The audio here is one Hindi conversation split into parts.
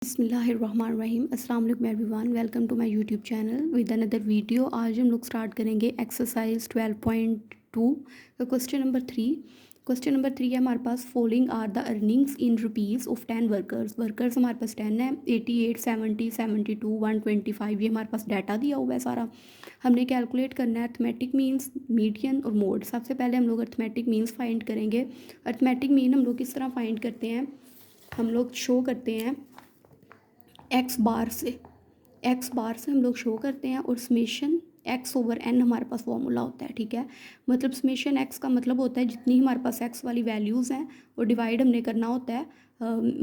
बिस्मिल्लाहिर्रहमानिर्रहीम अस्सलाम वालेकुम everyone, welcome to my YouTube channel with another video. आज हम लोग स्टार्ट करेंगे एक्सरसाइज 12.2 का क्वेश्चन नंबर थ्री है हमारे पास। Following are the earnings in rupees of 10 workers हमारे पास 10 है। 88, 70, 72, 125 ये हमारे पास डाटा दिया हुआ है सारा। हमने कैलकुलेट करना है अर्थमेटिक मीन्स, मीडियन और मोड। सबसे पहले हम लोग अर्थमेटिक मीन्स फाइंड करेंगे। अर्थमेटिक मीन हम लोग किस तरह फाइंड करते हैं, हम लोग शो करते हैं एक्स बार से हम लोग शो करते हैं, और समेशन एक्स ओवर एन हमारे पास फॉर्मूला होता है। ठीक है, मतलब समेशन एक्स का मतलब होता है जितनी हमारे पास एक्स वाली वैल्यूज़ हैं और डिवाइड हमने करना होता है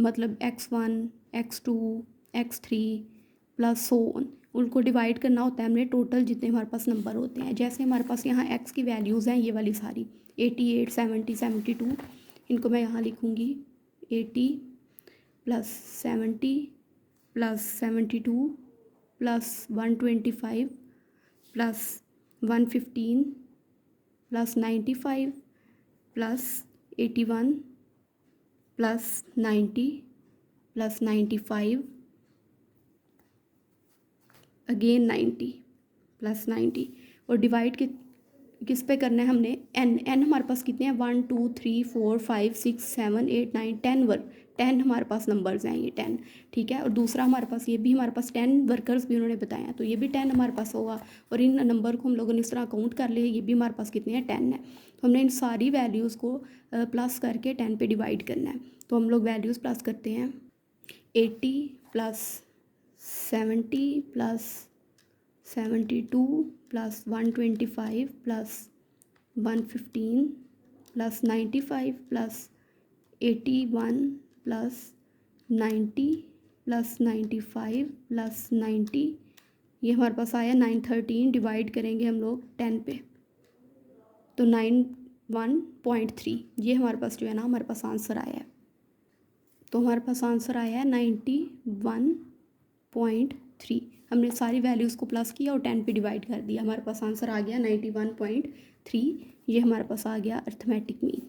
मतलब x1, x2, x3 plus so on, उनको डिवाइड करना होता है हमने टोटल जितने हमारे पास नंबर होते हैं। जैसे हमारे पास यहाँ एक्स की वैल्यूज़ हैं ये वाली सारी 88, 70, 72, इनको मैं यहाँ लिखूँगी 80 plus 70 plus 72 plus 125 plus 115 plus 95 plus 81 plus 90 plus 95 again 90 plus 90, और डिवाइड किस पे करना है हमने, एन हमारे पास कितने हैं 1 2 3 4 5 6 7 8 9 10 10 हमारे पास नंबर्स हैं ये 10। ठीक है, और दूसरा हमारे पास ये भी हमारे पास 10 वर्कर्स भी उन्होंने बताया है, तो ये भी 10 हमारे पास होगा। और इन नंबर को हम लोगों ने इस तरह काउंट कर लिया, ये भी हमारे पास कितने हैं 10 है। तो हमने इन सारी वैल्यूज़ को प्लस करके 10 पे डिवाइड करना है। तो हम लोग वैल्यूज़ प्लस करते हैं 80 plus 70 plus 72 plus 125 plus 115 plus 95 plus 81 plus 90 plus 95 plus 90, ये हमारे पास आया 913। डिवाइड करेंगे हम लोग 10 पे तो 91.3, ये हमारे पास जो है ना हमारे पास आंसर आया है। तो हमारे पास आंसर आया है 91.3। हमने सारी वैल्यूज़ को प्लस किया और 10 पे डिवाइड कर दिया, हमारे पास आंसर आ गया 91.3। ये हमारे पास आ गया अर्थमेटिक मीन।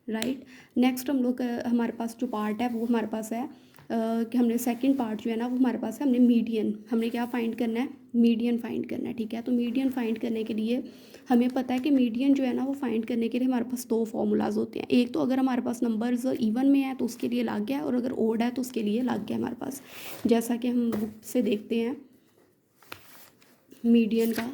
राइट, नेक्स्ट हम लोग हमारे पास जो पार्ट है वो हमारे पास है कि हमने सेकंड पार्ट जो है ना वो हमारे पास है, हमने मीडियन, हमने क्या फाइंड करना है, मीडियन फाइंड करना है। ठीक है, तो मीडियन फाइंड करने के लिए हमें पता है कि मीडियन जो है ना वो फाइंड करने के लिए हमारे पास दो फॉर्मूलाज होते हैं। एक तो अगर हमारे पास नंबर्स इवन में है तो उसके लिए लग गया, और अगर ओड है तो उसके लिए लग गया हमारे पास। जैसा कि हम बुक से देखते हैं मीडियन का,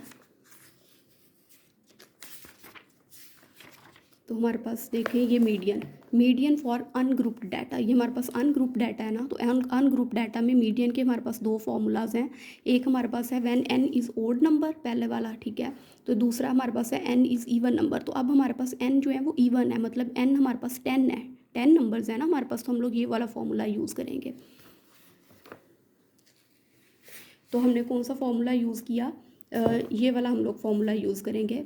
तो हमारे पास देखें ये मीडियन फॉर अनग्रुप्ड डाटा, ये हमारे पास अनग्रुप्ड डाटा है ना, तो अनग्रुप्ड डाटा में मीडियन के हमारे पास दो फॉर्मूलाज हैं। एक हमारे पास है when n is odd number, पहले वाला। ठीक है, तो दूसरा हमारे पास है एन इज़ इवन नंबर। तो अब हमारे पास एन जो है वो इवन है, मतलब एन हमारे पास 10 है, 10 नंबर्स है ना हमारे पास, तो हम लोग ये वाला फॉर्मूला यूज़ करेंगे। तो हमने कौन सा फॉर्मूला यूज़ किया, ये वाला हम लोग फॉर्मूला यूज़ करेंगे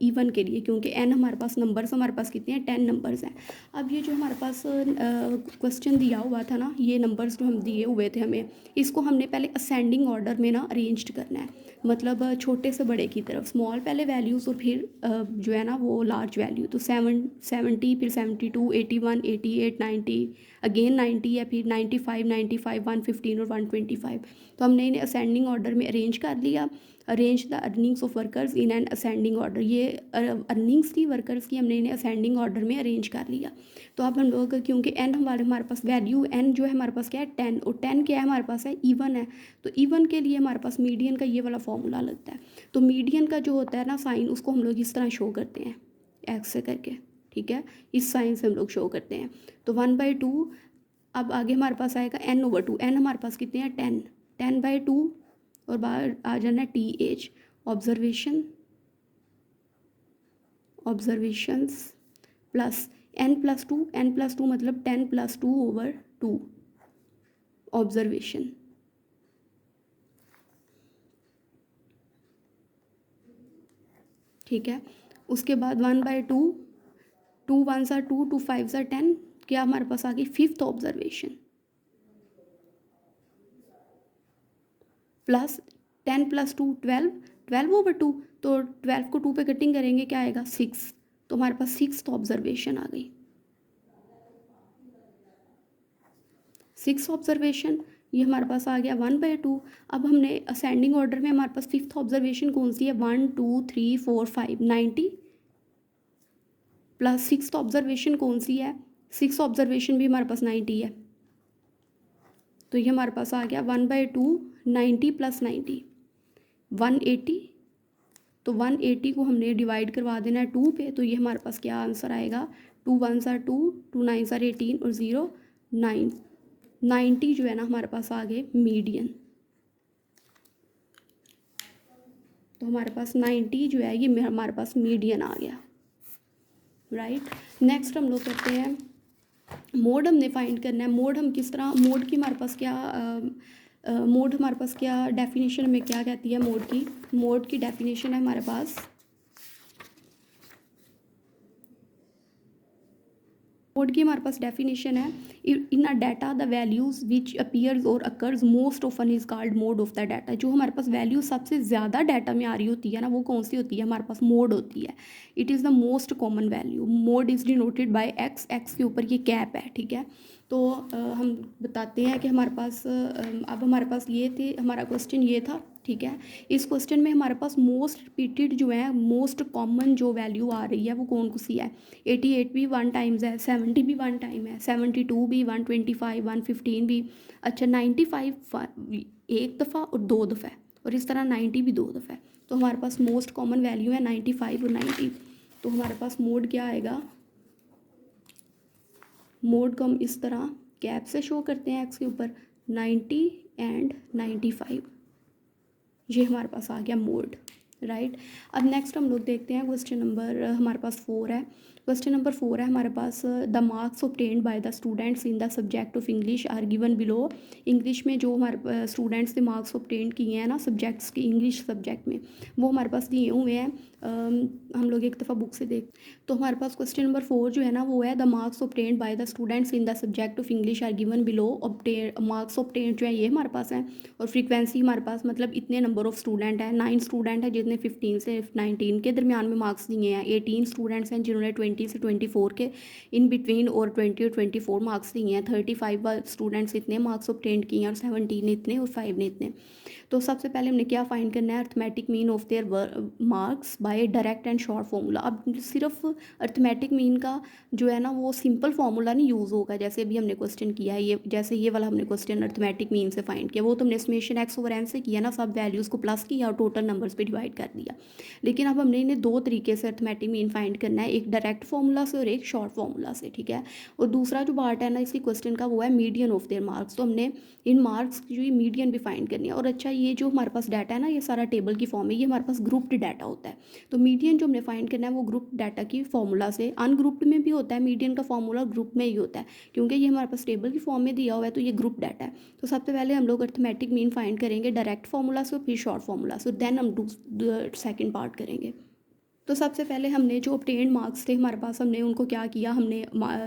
इवन के लिए, क्योंकि एन हमारे पास नंबर्स हमारे पास कितने हैं 10 नंबर्स हैं। अब ये जो हमारे पास क्वेश्चन दिया हुआ था ना, ये नंबर्स जो हम दिए हुए थे हमें, इसको हमने पहले असेंडिंग ऑर्डर में ना अरेंज करना है, मतलब छोटे से बड़े की तरफ, स्मॉल पहले वैल्यूज़ और फिर जो है ना वो लार्ज वैल्यू। तो 70 फिर 72 81 88 90 अगेन 90 है, फिर 95 95 115 और 125। तो हमने इन्हें असेंडिंग ऑर्डर में अरेंज कर लिया। Arrange the earnings of workers in an ascending order, ये अर्निंग्स की वर्कर्स की हमने इन्हें असेंडिंग ऑर्डर में अरेंज कर लिया। तो अब हम लोग, क्योंकि एन हमारे पास वैल्यू एन जो है हमारे पास क्या है 10, और 10 क्या है हमारे पास है इवन है, तो इवन के लिए हमारे पास मीडियन का ये वाला फॉर्मूला लगता है। तो मीडियन का जो होता है ना साइन, उसको हम लोग इस तरह शो करते हैं एक्स से करके। ठीक है, इस साइन से हम लोग शो करते हैं। तो 1/2, अब आगे हमारे पास आएगा n ओवर 2, एन हमारे पास कितने हैं 10, 10/2, और बाहर आ जाना T H, observations plus n+2 मतलब 10+2/2 ऑब्जर्वेशन। ठीक है, उसके बाद 1/2, 2 1s are 2, 2 5s are 10, क्या हमारे पास आ गई फिफ्थ ऑब्जर्वेशन, प्लस 10+2 12/2, तो 12 को 2 पे कटिंग करेंगे क्या आएगा 6, तो हमारे पास सिक्स्थ ऑब्जर्वेशन आ गई। 6 ऑब्जर्वेशन, ये हमारे पास आ गया 1/2। अब हमने असेंडिंग ऑर्डर में हमारे पास 5th ऑब्जर्वेशन कौन सी है, 1 2 3 4 5, 90 प्लस 6th ऑब्जर्वेशन कौन सी है, 6th ऑब्जर्वेशन भी हमारे पास 90 है। तो ये हमारे पास आ गया 1/2, 90 प्लस 90 180। तो 180 को हमने डिवाइड करवा देना है 2 पे, तो ये हमारे पास क्या आंसर आएगा, 2 1s are 2, 2 9s are 18 और 0 9, 90 जो है ना हमारे पास आ गए मीडियन। तो हमारे पास 90 जो है ये हमारे पास मीडियन आ गया, राइट। नेक्स्ट हम लोग करते हैं मोड, हमने फाइंड करना है। मोड हम किस तरह, मोड की हमारे पास क्या मोड हमारे पास क्या डेफिनेशन में क्या कहती है मोड की डेफिनेशन है हमारे पास, मोड की हमारे पास डेफिनेशन है, in a data the values which appears और occurs most often is called mode of the data. जो हमारे पास वैल्यू सबसे ज़्यादा डाटा में आ रही होती है ना, वो कौन सी होती है, हमारे पास मोड होती है। It is the most common value. Mode is denoted by x, x के ऊपर ये कैप है, ठीक है। तो हम बताते हैं कि हमारे पास अब हमारे पास ये थे, हमारा क्वेश्चन ये था, ठीक है। इस क्वेश्चन में हमारे पास मोस्ट रिपीटेड जो है, मोस्ट कॉमन जो वैल्यू आ रही है वो कौन सी है, 88 भी 1 टाइम्स है, 70 भी 1 टाइम है, 72 भी, 125, 115 भी, अच्छा 95 एक दफ़ा और 2 दफ़ा है, और इस तरह 90 भी 2 दफ़ा है। तो हमारे पास मोस्ट कॉमन वैल्यू है 95 और 90। तो हमारे पास मोड क्या आएगा, मोड को हम इस तरह कैप से शो करते हैं एक्स के ऊपर, 90 एंड 95, ये हमारे पास आ गया मोड, राइट। अब नेक्स्ट हम लोग देखते हैं क्वेश्चन नंबर हमारे पास 4 है। क्वेश्चन नंबर 4 है हमारे पास, the marks obtained by the students in the subject of English are given below. English में जो हमारे स्टूडेंट्स ने मार्क्स ऑब्टेंड किए हैं ना सब्जेक्ट्स के, इंग्लिश सब्जेक्ट में, वो हमारे पास दिए हुए हैं। हम लोग एक दफ़ा बुक से देख, तो हमारे पास क्वेश्चन नंबर 4 जो है ना वो है, the marks obtained by the students in the subject of English are given below. Marks obtained जो है ये हमारे पास है, और फ्रीक्वेंसी हमारे पास मतलब इतने नंबर ऑफ स्टूडेंट है, 9 स्टूडेंट है जिसने 15 से 19 के दरमियान में मार्क्स दिए हैं, 18 स्टूडेंट्स हैं जिन्होंने 20 से 24 के इन बिटवीन और 20 और 24 मार्क्स दिए हैं, 35 स्टूडेंट्स इतने मार्क्स ऑब्टेंड किए हैं, और 17 ने इतने और 5 ने इतने। तो सबसे पहले हमने क्या फाइंड करना है, arithmetic mean of their marks bye direct and short formula. अब सिर्फ अर्थमेटिक मीन का जो है ना वो सिंपल फार्मूला नहीं यूज़ होगा, जैसे अभी हमने क्वेश्चन किया है, ये जैसे ये वाला हमने क्वेश्चन अर्थमेटिक मीन से फाइंड किया, वो तो हमने समेशन एक्स ओवर एन से किया ना, सब वैल्यूज़ को प्लस किया और टोटल नंबर्स पे डिवाइड कर दिया। लेकिन अब हमने इन्हें 2 तरीके से अर्थमेटिक मीन फाइंड करना है, एक डायरेक्ट फार्मूला से और एक शॉर्ट फार्मूला से, ठीक है। और दूसरा जो पार्ट है ना इसी क्वेश्चन का वो है मीडियन ऑफ देयर मार्क्स। तो हमने इन मार्क्स की जो मीडियन भी फाइंड करनी है। और अच्छा ये जो हमारे पास डाटा है ना ये सारा टेबल की फॉर्म है, ये हमारे पास ग्रुप्ड डाटा होता है। तो मीडियन जो हमने फाइंड करना है वो ग्रुप डाटा की फॉर्मूला से, अनग्रुप्ड में भी होता है मीडियन का फॉर्मूला, ग्रुप में ही होता है, क्योंकि ये हमारे पास टेबल की फॉर्म में दिया हुआ है, तो ये ग्रुप डाटा है। तो सबसे पहले हम लोग अर्थमेटिक मीन फाइंड करेंगे डायरेक्ट फार्मूला से, फिर शॉर्ट फार्मूला से, देन हम सेकेंड पार्ट करेंगे। तो सबसे पहले हमने जो ऑब्टेन्ड मार्क्स थे हमारे पास, हमने उनको क्या किया, हमने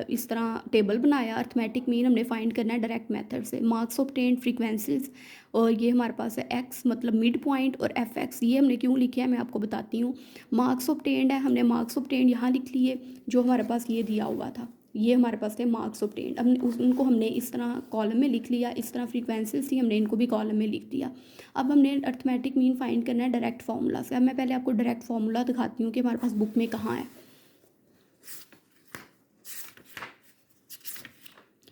इस तरह टेबल बनाया। अर्थमेटिक मीन हमने फाइंड करना है डायरेक्ट मेथड से, मार्क्स ऑब्टेन्ड, फ्रीक्वेंसीज, और ये हमारे पास है एक्स मतलब मिड पॉइंट, और एफ एक्स ये हमने क्यों लिखे हैं मैं आपको बताती हूँ। मार्क्स ऑब्टेन्ड है, हमने मार्क्स ऑब्टेन्ड यहाँ लिख लिए, जो हमारे पास ये दिया हुआ था, ये हमारे पास थे मार्क्स ऑब्टेन्ड, हमने उनको हमने इस तरह कॉलम में लिख लिया, इस तरह फ्रीक्वेंसीज थी हमने इनको भी कॉलम में लिख दिया। अब हमने अर्थमेटिक मीन फाइंड करना है डायरेक्ट फार्मूला से। अब मैं पहले आपको डायरेक्ट फार्मूला दिखाती हूँ कि हमारे पास बुक में कहाँ है।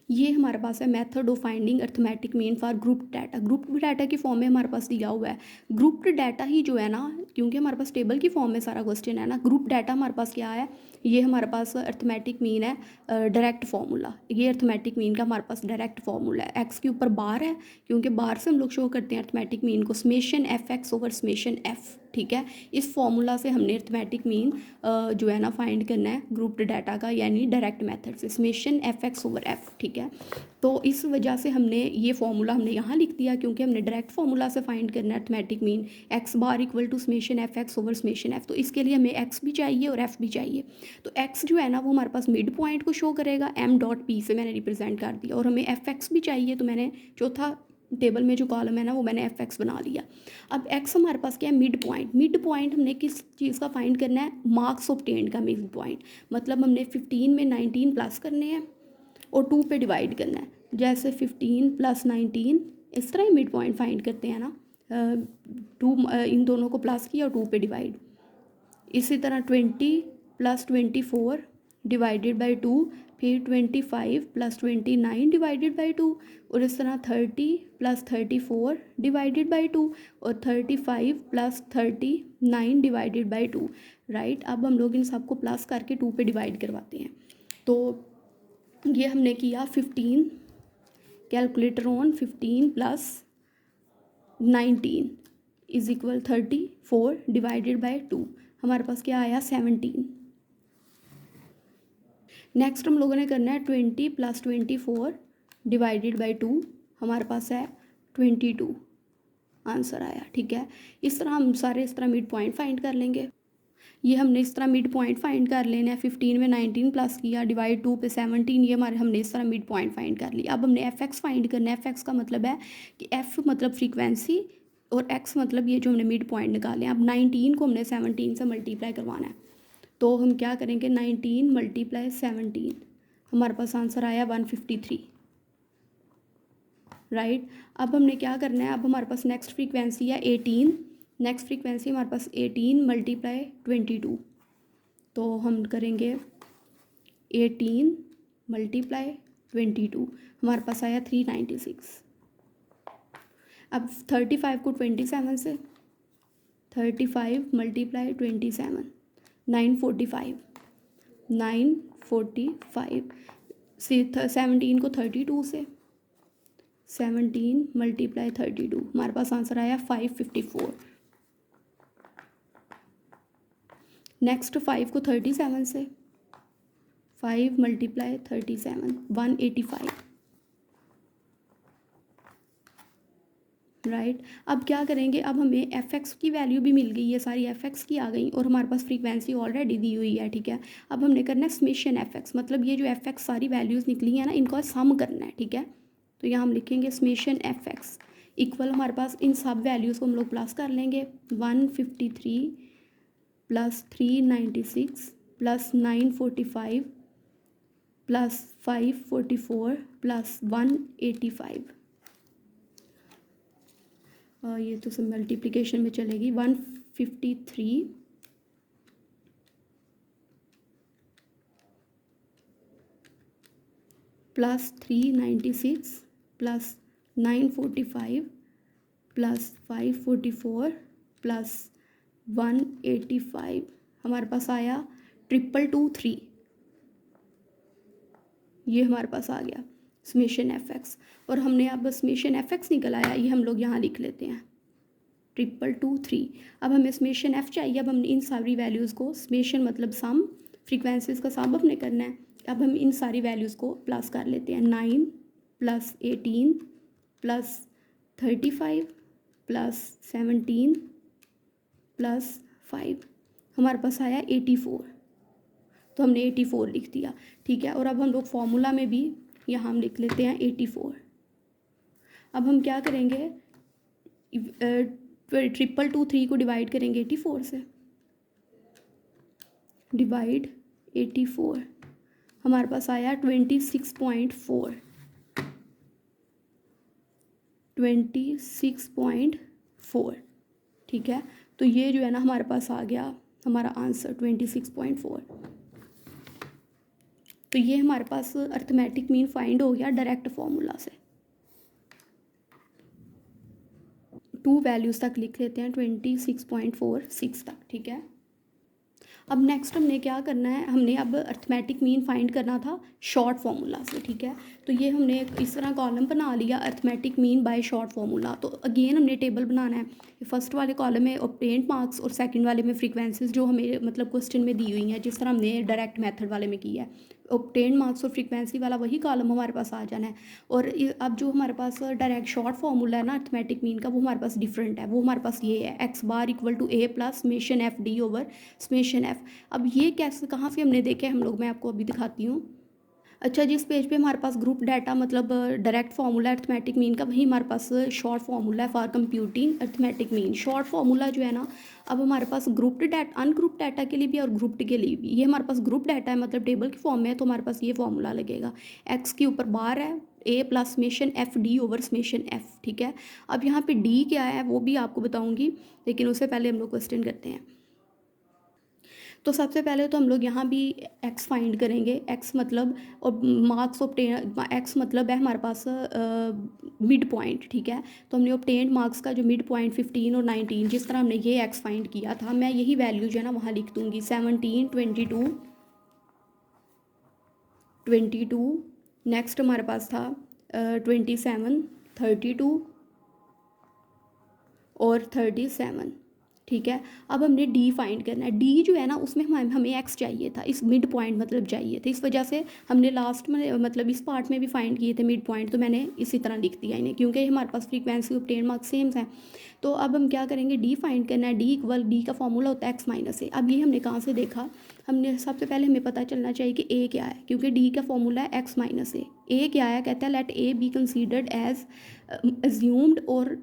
ये हमारे पास है method of finding arithmetic mean for group data. Group data की फॉर्म में हमारे पास दिया हुआ है, ग्रुप्ड डाटा ही जो है ना, क्योंकि हमारे पास टेबल की फॉर्म में सारा क्वेश्चन है ना, ग्रुप डाटा हमारे पास क्या है, ये हमारे पास अर्थमेटिक मीन है डायरेक्ट फार्मूला। ये अर्थमेटिक मीन का हमारे पास डायरेक्ट फार्मूला है, एक्स के ऊपर बार है, क्योंकि बार से हम लोग शो करते हैं अर्थमेटिक मीन को, summation f x over summation f, ठीक है। इस फॉर्मूला से हमने अर्थमेटिक मीन जो है ना फाइंड करना है ग्रुप्ड डाटा का, यानी डायरेक्ट मेथड से, summation f x over F, ठीक है। तो इस वजह से हमने ये फार्मूला हमने यहाँ लिख दिया, क्योंकि हमने डायरेक्ट फार्मूला से फाइंड करना है arithmetic mean, x bar equal to summation f x over summation f. तो इसके लिए हमें एक्स भी चाहिए और एफ भी चाहिए। तो एक्स जो है ना वो हमारे पास मिड पॉइंट को शो करेगा, एम डॉट पी से मैंने रिप्रेजेंट कर दिया, और हमें एफ एक्स भी चाहिए, तो मैंने चौथा टेबल में जो कॉलम है ना वो मैंने एफ एक्स बना लिया। अब एक्स हमारे पास क्या है, मिड पॉइंट। मिड पॉइंट हमने किस चीज़ का फाइंड करना है, मार्क्स ऑब्टेन्ड का मिड पॉइंट, मतलब हमने 15 में 19 प्लस करने हैं और 2 पे डिवाइड करना है। जैसे 15 + 19 इस तरह ही मिड पॉइंट फाइंड करते हैं ना, 2 इन दोनों को प्लस किया और 2 पे डिवाइड। इसी तरह 20 + 24 डिवाइडेड बाई 2, फिर 25 + 29 डिवाइडेड बाई 2, और इस तरह 30 + 34 डिवाइडेड बाई 2, और 35 + 39 डिवाइडेड बाई 2। राइट, अब हम लोग इन सब को प्लस करके 2 पे डिवाइड करवाते हैं। तो ये हमने किया 15, कैलकुलेटर ऑन, 15 + 19 = 34 डिवाइडेड बाई 2, हमारे पास क्या आया 17। नेक्स्ट हम लोगों ने करना है 20 + 24 डिवाइडेड बाई 2, हमारे पास है 22 आंसर आया। ठीक है, इस तरह हम सारे इस तरह मिड पॉइंट फाइंड कर लेंगे। ये हमने इस तरह मिड पॉइंट फाइंड कर लेना है। 15 में 19 प्लस किया, डिवाइड 2 पे 17, ये हमारे हमने इस तरह मिड पॉइंट फाइंड कर लिया। अब हमने एफ एक्स फाइंड करना है। एफ एक्स का मतलब है कि एफ मतलब फ्रीक्वेंसी और एक्स मतलब ये जो हमने मिड पॉइंट निकाले हैं। अब 19 को हमने 17 से मल्टीप्लाई करवाना है, तो हम क्या करेंगे 19 × 17, हमारे पास आंसर आया 153। राइट, अब हमने क्या करना है, अब हमारे पास नेक्स्ट फ्रीक्वेंसी है 18। नेक्स्ट फ्रीक्वेंसी हमारे पास 18 × 22, तो हम करेंगे 18 × 22, हमारे पास आया 396। अब 35 को 27 से, 35 × 27, 945, 945 से 17 को 32 से, 17 × 32, हमारे पास आंसर आया 554। नेक्स्ट 5 को 37 से, 5 × 37, 185। राइट, अब क्या करेंगे, अब हमें एफ एक्स की वैल्यू भी मिल गई है, सारी एफ एक्स की आ गई, और हमारे पास फ्रीक्वेंसी ऑलरेडी दी हुई है। ठीक है, अब हमने करना है समेशन एफ एक्स, मतलब ये जो एफ एक्स सारी वैल्यूज़ निकली हैं ना, इनको सम करना है। ठीक है, तो यहाँ हम लिखेंगे समेशन एफ एक्स इक्वल, हमारे पास इन सब वैल्यूज़ को हम लोग प्लस कर लेंगे। 153 + 396 + 945 + 544 + 185। ये तो सब मल्टीप्लिकेशन में चलेगी। 153 + 396 + 945 + 544 + 185, हमारे पास आया 223। ये हमारे पास आ गया समेशन एफ एक्स, और हमने अब समेशन एफ एक्स निकल आया, ये हम लोग यहाँ लिख लेते हैं 223। अब हमें समेशन एफ चाहिए। अब हमने इन सारी वैल्यूज़ को, समेशन मतलब सम, फ्रीक्वेंसीज का सम अपने करना है। अब हम इन सारी वैल्यूज़ को प्लस कर लेते हैं। 9 + 18 + 35 + 17 + 5, हमारे पास आया 84, तो हमने 84 लिख दिया। ठीक है, और अब हम लोग फॉर्मूला में भी यहाँ हम लिख लेते हैं 84। अब हम क्या करेंगे, 223 को डिवाइड करेंगे 84 से, डिवाइड 84, हमारे पास आया 26.4, 26.4। ठीक है, तो ये जो है ना हमारे पास आ गया हमारा आंसर 26.4। तो ये हमारे पास अर्थमेटिक मीन फाइंड हो गया डायरेक्ट फॉर्मूला से। 2 वैल्यूज़ तक लिख लेते हैं, 26.46 तक। ठीक है, अब नेक्स्ट हमने क्या करना है, हमने अब अर्थमेटिक मीन फाइंड करना था शॉर्ट फार्मूला से। ठीक है, तो ये हमने इस तरह कॉलम बना लिया, arithmetic mean by short formula. तो अगेन हमने टेबल बनाना है। फर्स्ट वाले कॉलम में ऑब्टेन्ड मार्क्स और सेकंड वाले में फ्रीक्वेंसीज जो हमें मतलब क्वेश्चन में दी हुई हैं, जिस तरह हमने डायरेक्ट मेथड वाले में किया है। ऑब्टेन्ड मार्क्स और फ्रीक्वेंसी वाला वही कॉलम हमारे पास आ जाना है। और अब जो हमारे पास डायरेक्ट शॉर्ट फार्मूला है ना अर्थमेटिक मीन का, वो हमारे पास डिफरेंट है। वो हमारे पास ये है x bar equal to a plus summation f d over summation f. अब ये कैसे, कहाँ से हमने देखे हम लोग, मैं आपको अभी दिखाती हूँ। अच्छा, जिस पेज पे हमारे पास ग्रुप डाटा मतलब डायरेक्ट फार्मूला अर्थमेटिक मीन का, वही हमारे पास शॉर्ट फार्मूला है for computing arithmetic mean. Short formula जो है ना, अब हमारे पास ग्रुप्ड डाटा, अनग्रुप्ड डाटा के लिए भी और ग्रुप्ड के लिए भी। ये हमारे पास ग्रुप डाटा है, मतलब टेबल की फॉर्म में है, तो हमारे पास ये फार्मूला लगेगा। एक्स के ऊपर बार है, A plus summation f d over summation f, ठीक है। अब यहाँ पे डी क्या है वो भी आपको बताऊँगी, लेकिन उससे पहले हम लोग क्वेश्चन करते हैं। तो सबसे पहले तो हम लोग यहाँ भी एक्स फाइंड करेंगे, एक्स मतलब और मार्क्स ऑब्टेन, एक्स मतलब है हमारे पास मिड पॉइंट, ठीक है। तो हमने ऑब्टेन्ड मार्क्स का जो मिड पॉइंट 15 और 19, जिस तरह हमने ये एक्स फाइंड किया था, मैं यही वैल्यू जो है ना वहाँ लिख दूँगी। 17, 22 नेक्स्ट हमारे पास था 27, 32 और 37, ठीक है। अब हमने डी फाइंड करना है। डी जो है ना उसमें हमें एक्स चाहिए था, इस मिड पॉइंट मतलब चाहिए थे, इस वजह से हमने लास्ट में मतलब इस पार्ट में भी फाइंड किए थे मिड पॉइंट, तो मैंने इसी तरह लिख दिया इन्हें, क्योंकि हमारे पास फ्रीक्वेंसी ऑब्टेन मार्क्स सेम है। तो अब हम क्या करेंगे, डी फाइंड करना है। डी इक्वल, डी का फॉर्मूला होता है एक्स माइनस ए। अब ये हमने कहाँ से देखा, हमने सबसे पहले हमें पता चलना चाहिए कि ए क्या है, क्योंकि डी का फॉर्मूला है एक्स माइनस ए। ए क्या है, कहता है let A be considered as assumed और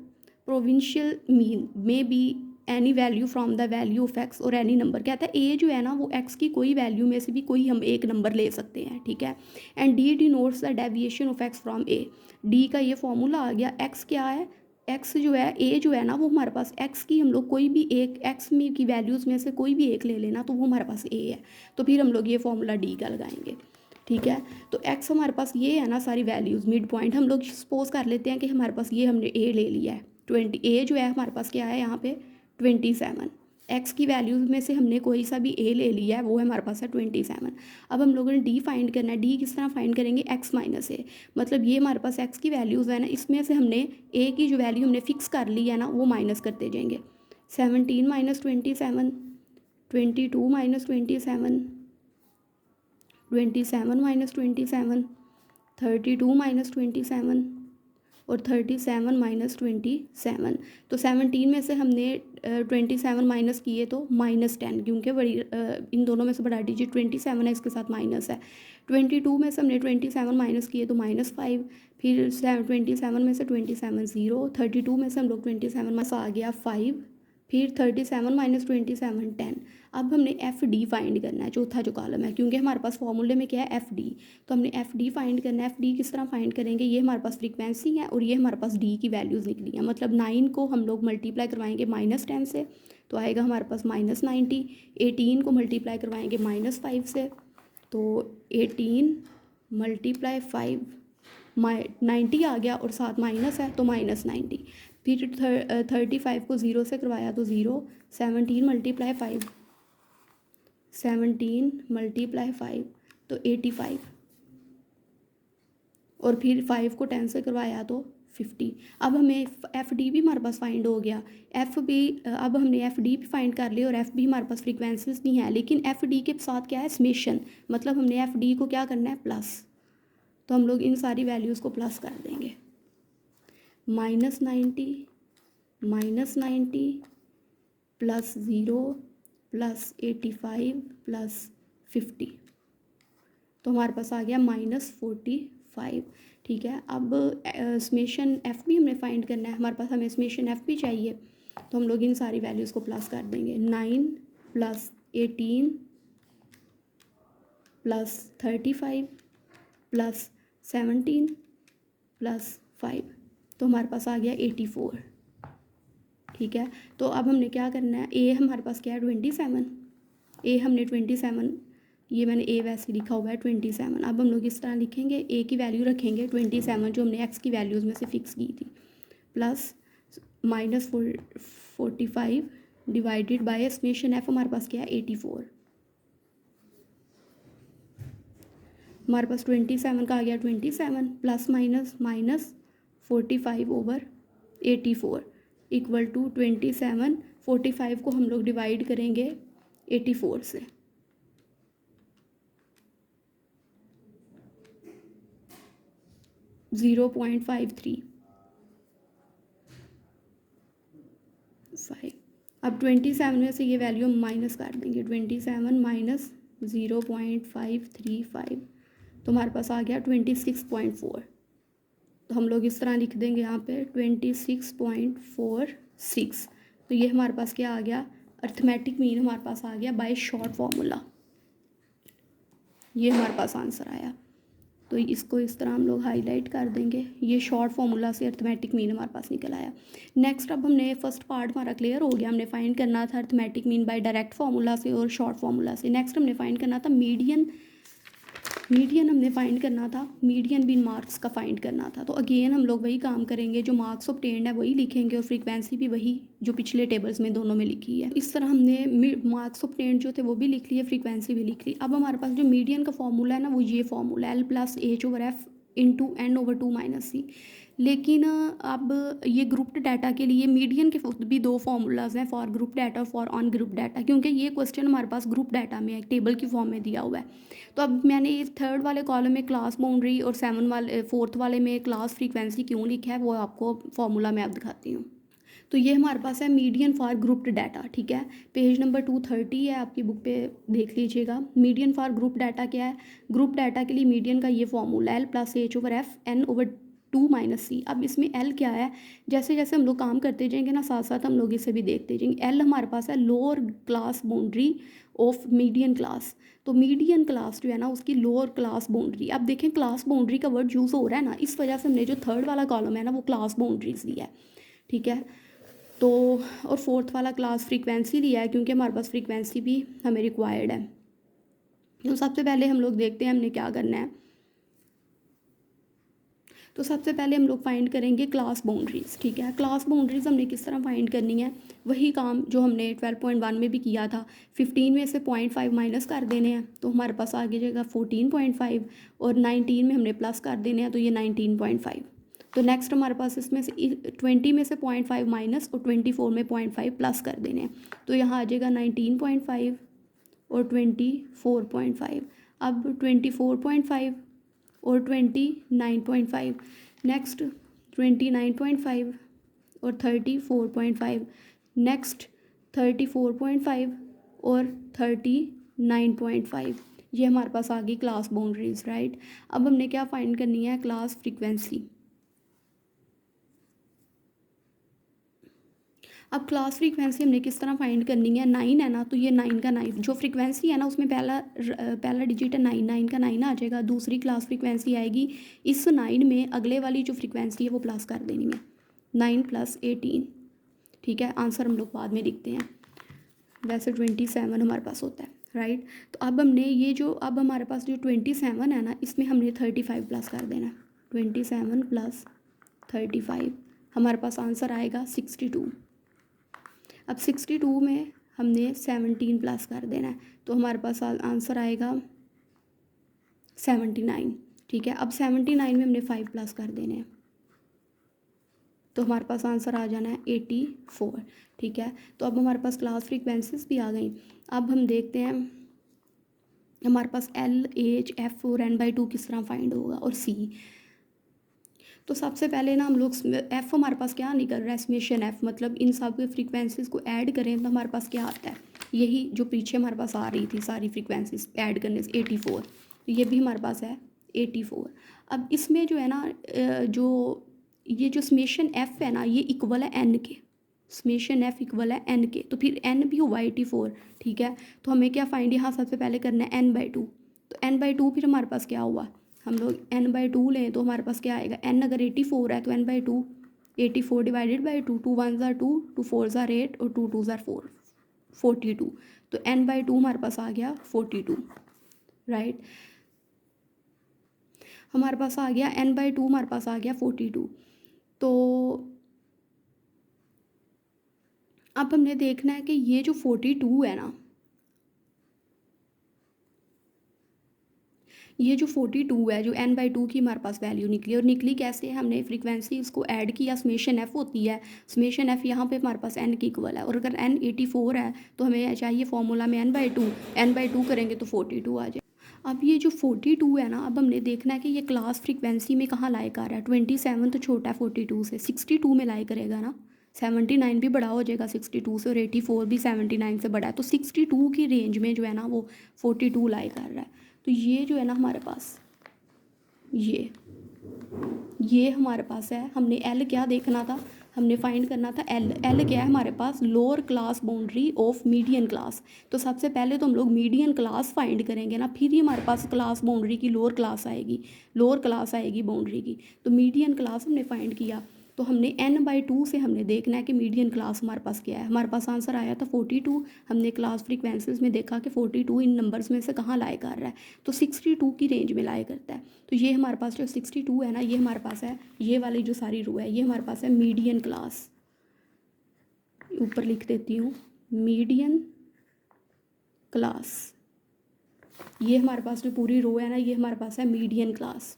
provisional mean may be any value from the value of x और एनी नंबर। कहता है ए जो है ना वो एक्स की कोई वैल्यू में से भी कोई हम एक नंबर ले सकते हैं, ठीक है। And D denotes the deviation of x from A. D का ये फॉर्मूला आ गया। एक्स क्या है, एक्स जो है, ए जो है ना वो हमारे पास एक्स की हम लोग कोई भी एक एक्स में की वैल्यूज़ में से कोई भी एक ले लेना, तो वो हमारे पास ए है। तो फिर हम लोग ये फॉर्मूला डी का लगाएंगे, ठीक है। तो एक्स हमारे पास ये है ना सारी वैल्यूज़ मिड पॉइंट, हम लोग सपोज कर लेते हैं कि हमारे पास ये हमने ए ले लिया है 20। ए जो है हमारे पास क्या है यहाँ पे 27। एक्स की वैल्यूज़ में से हमने कोई सा भी ए ले लिया है, वो हमारे पास है 27। अब हम लोगों ने डी फाइंड करना है। डी किस तरह फाइंड करेंगे, एक्स माइनस ए, मतलब ये हमारे पास एक्स की वैल्यूज़ है ना, इसमें से हमने ए की जो वैल्यू हमने फिक्स कर ली है ना वो माइनस करते जाएंगे। 17 माइनस 27, 22 माइनस 27, 27 माइनस 27, 32 माइनस 27 और 37 माइनस 27। तो 17 में से हमने 27 माइनस किए तो -10, क्योंकि बड़ी इन दोनों में से बड़ा डिजिट 27 है, इसके साथ माइनस है। 22 में से हमने 27 माइनस किए तो -5, फिर 27 में से 27 0, 32 में से हम लोग 27 में से आ गया 5, फिर 37 माइनस 27 10। अब हमने एफ डी फाइंड करना है, चौथा जो कॉलम है, क्योंकि हमारे पास फॉर्मूले में क्या है एफ डी। तो हमने एफ डी फाइंड करना है। एफ डी किस तरह फाइंड करेंगे, ये हमारे पास फ्रीक्वेंसी है और ये हमारे पास डी की वैल्यूज़ निकली हैं, मतलब 9 को हम लोग मल्टीप्लाई करवाएंगे -10 से, तो आएगा हमारे पास -90। 18 को मल्टीप्लाई करवाएंगे -5 से, तो 18 × 5 90 आ गया और साथ माइनस है तो -90। फिर 35 को 0 से करवाया तो 0। 17 × 5, 17 × 5 तो 85, और फिर 5 को 10 से करवाया तो 50। अब हमें एफ डी भी हमारे पास फाइंड हो गया। एफ भी अब हमने एफ डी भी फाइंड कर लिया और एफ भी हमारे पास फ्रीक्वेंसीज नहीं है, लेकिन एफ डी के साथ क्या है समेशन, मतलब हमने एफ डी को क्या करना है प्लस, तो हम लोग इन सारी वैल्यूज़ को प्लस कर देंगे। -90 प्लस 0 प्लस 85 प्लस 50, तो हमारे पास आ गया -45, ठीक है। अब समेशन एफ भी हमने फाइंड करना है, हमारे पास हमें समेशन एफ भी चाहिए, तो हम लोग इन सारी वैल्यूज़ को प्लस कर देंगे। 9 प्लस 18 प्लस 35 प्लस 17 प्लस 5, तो हमारे पास आ गया 84, ठीक है। तो अब हमने क्या करना है, ए हमारे पास क्या है 27, ए हमने 27, ये मैंने ए वैसे लिखा हुआ है 27। अब हम लोग इस तरह लिखेंगे, ए की वैल्यू रखेंगे 27 जो हमने एक्स की वैल्यूज़ में से फिक्स की थी, plus -45 divided by summation F हमारे पास क्या है 84। हमारे पास 27 का आ गया 27 plus minus -45 over 84 equal to 27। 45 को हम लोग डिवाइड करेंगे 84 से, -0.53 5। अब 27 में से ये वैल्यू हम माइनस कर देंगे, 27 माइनस 0.535, तो हमारे पास आ गया 26.4। तो हम लोग इस तरह लिख देंगे यहाँ पे 26.46। तो ये हमारे पास क्या आ गया, अर्थमेटिक मीन हमारे पास आ गया बाय शॉर्ट फार्मूला, ये हमारे पास आंसर आया। तो इसको इस तरह हम लोग हाईलाइट कर देंगे। ये शॉर्ट फार्मूला से अर्थमेटिक मीन हमारे पास निकल आया। नेक्स्ट अब हमने फर्स्ट पार्ट हमारा क्लियर हो गया, हमने फाइंड करना था arithmetic mean by direct formula से और शॉर्ट फार्मूला से। नेक्स्ट हमने फाइंड करना था मीडियन हमने फाइंड करना था, मीडियन बीन मार्क्स का फाइंड करना था। तो अगेन हम लोग वही काम करेंगे, जो मार्क्स ऑब्टेन्ड है वही लिखेंगे और फ्रीक्वेंसी भी वही जो पिछले टेबल्स में दोनों में लिखी है। इस तरह हमने मार्क्स ऑब्टेन्ड जो थे वो भी लिख लिए, फ्रीक्वेंसी भी लिख ली। अब हमारे पास जो मीडियन का फॉर्मूला है ना, वो ये formula L+H/F into N/2 - C। लेकिन अब ये ग्रुप्ड डाटा के लिए मीडियन के भी दो फार्मूलाज हैं, फॉर ग्रुप डाटा और फॉर ऑन ग्रुप डाटा, क्योंकि ये क्वेश्चन हमारे पास ग्रुप डाटा में है, टेबल की फॉर्म में दिया हुआ है। तो अब मैंने इस थर्ड वाले कॉलम में क्लास बाउंड्री और फोर्थ वाले में क्लास फ्रीक्वेंसी क्यों लिखा है वो आपको फार्मूला में अब दिखाती हूँ। तो ये हमारे पास है मीडियन फॉर ग्रुप्ड डाटा, ठीक है। पेज नंबर 230 है आपकी बुक पे, देख लीजिएगा। मीडियन फॉर ग्रुप डाटा क्या है? ग्रुप डाटा के लिए मीडियन का ये फॉर्मूला L+H/F N/2 - C। अब इसमें L क्या है? जैसे जैसे हम लोग काम करते जाएंगे ना, साथ साथ हम लोग इसे भी देखते जाएंगे। L हमारे पास है lower class boundary of median class. तो मीडियन क्लास जो है ना, उसकी लोअर क्लास बाउंड्री। अब देखें क्लास बाउंड्री का वर्ड यूज़ हो रहा है ना, इस वजह से हमने जो थर्ड वाला कॉलम है ना, वो क्लास बाउंड्रीज दिया है, ठीक है। तो और फोर्थ वाला क्लास फ्रीक्वेंसी लिया है, क्योंकि हमारे पास फ्रीक्वेंसी भी हमें रिक्वायर्ड है। तो सबसे पहले हम लोग देखते हैं हमने क्या करना है। तो सबसे पहले हम लोग फाइंड करेंगे क्लास बाउंड्रीज़, ठीक है। क्लास बाउंड्रीज़ हमने किस तरह फाइंड करनी है? वही काम जो हमने 12.1 में भी किया था। 15 में से 0.5 माइनस कर देने हैं, तो हमारे पास आगे जाएगा 14.5, और 19 में हमने प्लस कर देने हैं, तो ये 19.5। तो नेक्स्ट हमारे पास इसमें से 20 में से 0.5 माइनस और 24 में 0.5 प्लस कर देने हैं, तो यहाँ आ जाएगा 19.5 और 24.5। अब 24.5 और 29.5, नेक्स्ट 29.5 और 34.5, नेक्स्ट 34.5 और 39.5। ये हमारे पास आ गई क्लास बाउंड्रीज, राइट। अब हमने क्या फाइंड करनी है? Class frequency. अब क्लास फ्रीक्वेंसी हमने किस तरह फाइंड करनी है? 9 है ना, तो ये 9 का 9 जो फ्रीक्वेंसी है ना, उसमें पहला डिजिट है 9, 9 का 9 आ जाएगा। दूसरी क्लास फ्रीक्वेंसी आएगी, इस 9 में अगले वाली जो फ्रीक्वेंसी है वो प्लस कर देनी है, 9 + 18, ठीक है। आंसर हम लोग बाद में लिखते हैं, वैसे 27 हमारे पास होता है, राइट। तो अब हमने ये जो, अब हमारे पास जो 27 है ना, इसमें हमने 35 प्लस कर देना है। 27 + 35 हमारे पास आंसर आएगा 62। अब 62 में हमने 17 प्लस कर देना है, तो हमारे पास आंसर आएगा 79, ठीक है। अब 79 में हमने 5 प्लस कर देने हैं, तो हमारे पास आंसर आ जाना है 84, ठीक है। तो अब हमारे पास क्लास फ्रीक्वेंसीज भी आ गई। अब हम देखते हैं हमारे पास L/H/F और N/2 किस तरह फाइंड होगा, और C। तो सबसे पहले ना हम लोग F हमारे पास क्या निकल रहा है? समेशन F, मतलब इन सब के फ्रीक्वेंसीज को ऐड करें तो हमारे पास क्या आता है? यही जो पीछे हमारे पास आ रही थी सारी फ्रीक्वेंसीज ऐड करने से 84, तो ये भी हमारे पास है 84। अब इसमें जो है ना, जो ये जो समेशन F है ना, ये इक्वल है N के। समेशन F इक्वल है N के, तो फिर N भी हुआ 84, ठीक है। तो हमें क्या फाइंड यहाँ सबसे पहले करना है? N/2। तो N/2 फिर हमारे पास क्या हुआ? हम लोग N/2 लें तो हमारे पास क्या आएगा? N अगर 84 है तो N/2, 84 डिवाइडेड बाई 2, 2 1 ज़ा 2, 2 4 ज़ा 8 और 2 2 ज़ा 4, 42। तो N/2 हमारे पास आ गया 42, राइट। हमारे पास आ गया N/2, हमारे पास आ गया 42। तो अब हमने देखना है कि ये जो 42 है ना, ये जो 42 है, जो N/2 की हमारे पास वैल्यू निकली, और निकली कैसे? हमने फ्रीक्वेंसी इसको ऐड किया, समेशन F होती है, समेशन F यहाँ पे हमारे पास N की इक्वल है, और अगर N 84 है तो हमें चाहिए फॉर्मूला में N/2 करेंगे तो 42 आ जाए। अब ये जो 42 है ना, अब हमने देखना है कि ये क्लास फ्रीक्वेंसी में कहाँ लाई कर रहा है। 27 तो छोटा है 42 से, 62 में लाई करेगा ना। 79 भी बड़ा हो जाएगा 62 से, और 84 भी 79 से बड़ा है, तो 62 की रेंज में जो है ना वो 42 लाई कर रहा है। तो ये जो है ना हमारे पास, ये हमारे पास है। हमने L क्या देखना था? हमने फाइंड करना था एल। एल क्या है हमारे पास, lower class boundary of median class. तो सबसे पहले तो हम लोग मीडियन क्लास फाइंड करेंगे ना, फिर ही हमारे पास क्लास बाउंड्री की लोअर क्लास आएगी, लोअर क्लास आएगी बाउंड्री की। तो मीडियन क्लास हमने फाइंड किया, तो हमने n/2 से हमने देखना है कि मीडियन क्लास हमारे पास क्या है। हमारे पास आंसर आया था 42। हमने क्लास फ्रीक्वेंसीज में देखा कि 42 इन नंबर्स में से कहाँ लाई कर रहा है, तो 62 की रेंज में लाई करता है। तो ये हमारे पास जो 62 है ना, ये हमारे पास है, ये वाली जो सारी रो है ये हमारे पास है मीडियन क्लास। ऊपर लिख देती हूँ मीडियन क्लास। ये हमारे पास जो पूरी रो है ना, ये हमारे पास है मीडियन क्लास।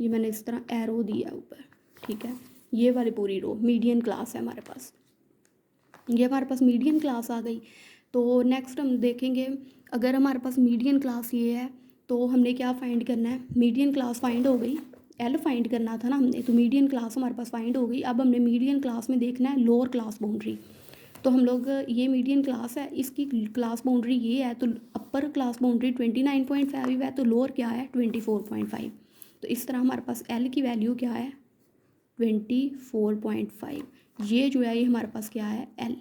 ये मैंने इस तरह एरो दिया है ऊपर, ठीक है। ये वाली पूरी रो मीडियन क्लास है हमारे पास। ये हमारे पास मीडियन क्लास आ गई। तो नेक्स्ट हम देखेंगे, अगर हमारे पास मीडियन क्लास ये है तो हमने क्या फाइंड करना है। मीडियन क्लास फाइंड हो गई, एल फाइंड करना था ना हमने, तो मीडियन क्लास हमारे पास फाइंड हो गई। अब हमने मीडियन क्लास में देखना है लोअर क्लास बाउंड्री। तो हम लोग, ये मीडियन क्लास है, इसकी क्लास बाउंड्री ये है, तो अपर क्लास बाउंड्री 29.5 है, तो लोअर क्या है 24.5। तो इस तरह हमारे पास एल की वैल्यू क्या है 24.5। ये जो है ये हमारे पास क्या है एल,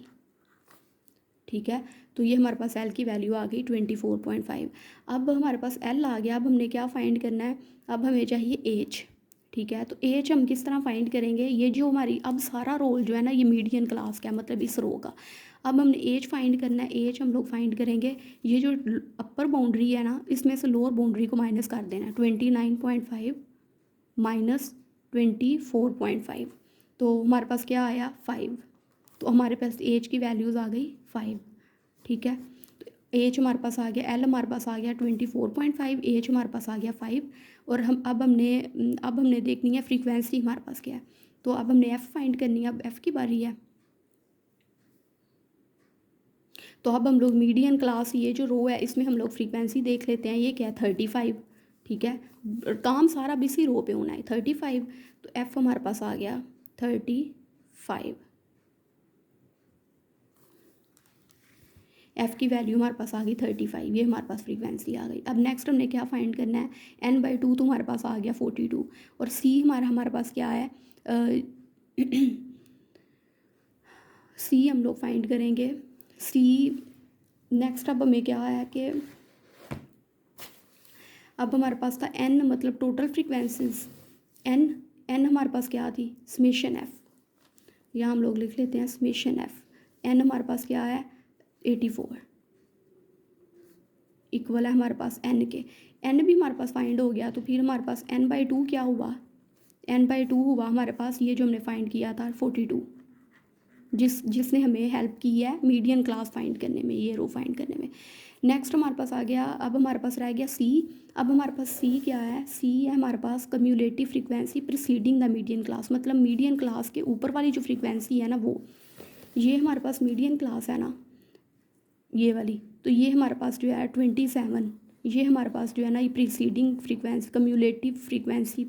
ठीक है। तो ये हमारे पास एल की वैल्यू आ गई 24.5। अब हमारे पास एल आ गया, अब हमने क्या फाइंड करना है, अब हमें चाहिए एच, ठीक है। तो एच हम किस तरह फाइंड करेंगे, ये जो हमारी अब सारा रोल जो है ना ये मीडियन क्लास का मतलब इस रो का। अब हमने एच फाइंड करना है, एच हम लोग फाइंड करेंगे, ये जो अपर बाउंड्री है ना इसमें से लोअर बाउंड्री को माइनस कर देना है। 29.5 माइनस 24.5, तो हमारे पास क्या आया 5। तो हमारे पास एच की वैल्यूज़ आ गई 5, ठीक है। तो एच हमारे पास आ गया, एल हमारे पास आ गया 24.5, एच हमारे पास आ गया 5। और हम अब हमने देखनी है फ्रीक्वेंसी हमारे पास क्या है। तो अब हमने एफ़ फाइंड करनी है, अब एफ़ की बारी है। तो अब हम लोग मीडियन क्लास ये जो रो है इसमें हम लोग फ्रीक्वेंसी देख लेते हैं, ये क्या है 35, ठीक है। काम सारा अब इसी रो पे होना है 35। तो एफ़ हमारे पास आ गया 35, एफ़ की वैल्यू हमारे पास आ गई 35, ये हमारे पास फ्रीक्वेंसी आ गई। अब नेक्स्ट हमने क्या फाइंड करना है, n/2 तो हमारे पास आ गया 42, और सी हमारे पास क्या है सी हम लोग फाइंड करेंगे। सी नेक्स्ट अब हमें क्या है कि अब हमारे पास था n मतलब टोटल फ्रीक्वेंसीज, n हमारे पास क्या थी समेशन एफ़, यहाँ हम लोग लिख लेते हैं समेशन एफ़। n हमारे पास क्या है 84 इक्वल है हमारे पास n के। n भी हमारे पास फाइंड हो गया, तो फिर हमारे पास n/2 क्या हुआ, n/2 हुआ हमारे पास ये जो हमने फाइंड किया था 42, जिसने हमें हेल्प की है मीडियन क्लास फाइंड करने में, ये रो फाइंड करने में। नेक्स्ट हमारे पास आ गया, अब हमारे पास रह गया सी। अब हमारे पास सी क्या है, सी है हमारे पास cumulative frequency preceding the median class, मतलब मीडियन क्लास के ऊपर वाली जो फ्रीक्वेंसी है ना वो, ये हमारे पास मीडियन क्लास है ना ये वाली। तो ये हमारे पास जो है 27, ये हमारे पास जो है ना ये प्रीसीडिंग फ्रीक्वेंसी कम्यूलेटिव फ्रीक्वेंसी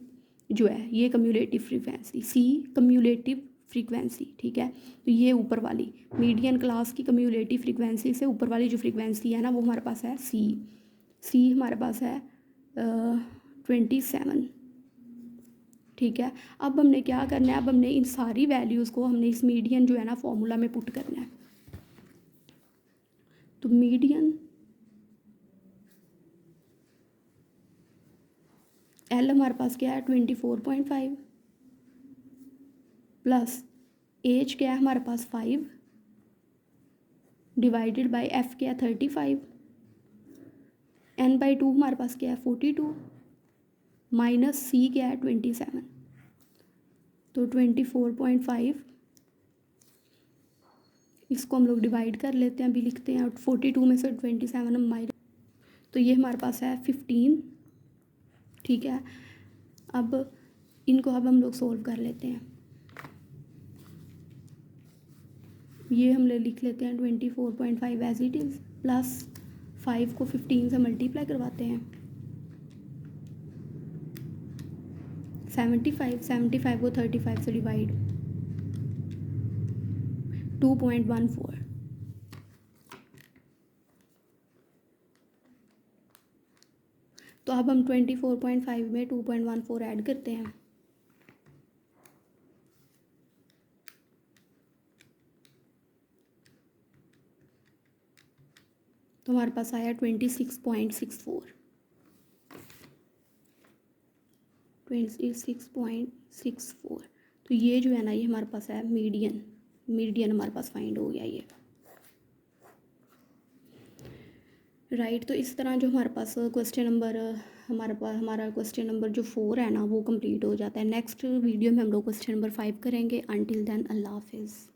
जो है, ये कम्यूलेटिव फ्रीक्वेंसी सी कम्यूलेटिव फ्रीक्वेंसी, ठीक है। तो ये ऊपर वाली मीडियन क्लास की कम्यूलेटिव फ्रीक्वेंसी से ऊपर वाली जो फ्रीक्वेंसी है ना वो हमारे पास है सी। सी हमारे पास है 27, ठीक है। अब हमने क्या करना है, अब हमने इन सारी वैल्यूज़ को हमने इस मीडियन जो है ना फॉर्मूला में पुट करना है। तो मीडियन एल हमारे पास क्या है 24.5 प्लस एच क्या है हमारे पास 5 डिवाइडेड बाय एफ क्या है 35, n/2 हमारे पास क्या है 42 माइनस सी क्या है 27। तो 24.5 इसको हम लोग डिवाइड कर लेते हैं, अभी लिखते हैं 42 में से 27 हम माइनस, तो ये हमारे पास है 15, ठीक है। अब इनको अब हम लोग सोल्व कर लेते हैं, ये हम लोग लिख लेते हैं 24.5 एज इट इज़ प्लस 5 को 15 से मल्टीप्लाई करवाते हैं 75 को 35 से डिवाइड 2.14। तो अब हम 24.5 में 2.14 ऐड करते हैं, तो हमारे पास आया 26.64, 26.64। तो ये जो है ना, ये हमारे पास है मीडियन हमारे पास फाइंड हो गया ये, राइट। तो इस तरह जो हमारे पास क्वेश्चन नंबर हमारा क्वेश्चन नंबर जो 4 है ना वो कंप्लीट हो जाता है। नेक्स्ट वीडियो में हम लोग क्वेश्चन नंबर 5 करेंगे। अनटिल देन अल्लाह हाफिज़।